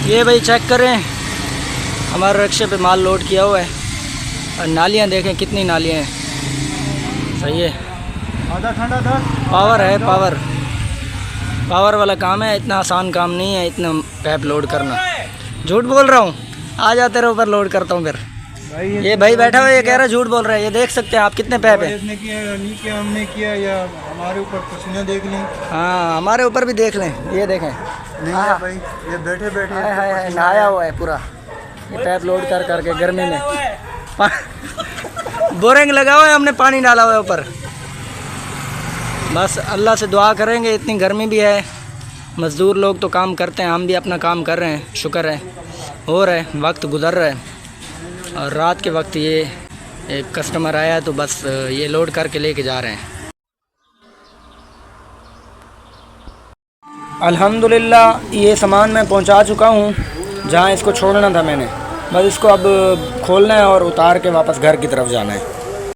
ये भाई चेक करें, हमारे रिक्शे पे माल लोड किया हुआ है और नालियाँ देखें कितनी नालियाँ हैं। सही है, आधा ठंडा था। पावर है, पावर वाला काम है, इतना आसान काम नहीं है इतना पैप लोड करना। झूठ बोल रहा हूँ, आ जाते रहो पर लोड करता हूँ फिर। भाई ये भाई बैठा हुआ है, ये कह रहा है झूठ बोल रहा है। ये देख सकते हैं आप कितने पैप है। इसने किया नहीं किया, हमने किया या हमारे ऊपर कुछ न देख लें। हाँ हमारे ऊपर भी देख लें, ये देखें। नहीं है भाई, ये बैठे बैठे हाय हाय हाय, नहाया हुआ है पूरा ये पैप लोड कर करके गर्मी में। बोरिंग लगा हुआ है, हमने पानी डाला हुआ है ऊपर। बस अल्लाह से दुआ करेंगे, इतनी गर्मी भी है, मज़दूर लोग तो काम करते हैं, हम भी अपना काम कर रहे हैं। शुक्र है हो रहा है, वक्त गुजर रहा है। और रात के वक्त ये एक कस्टमर आया तो बस ये लोड करके लेके जा रहे हैं। अल्हम्दुलिल्लाह ये सामान मैं पहुंचा चुका हूं जहां इसको छोड़ना था मैंने। बस इसको अब खोलना है और उतार के वापस घर की तरफ जाना है।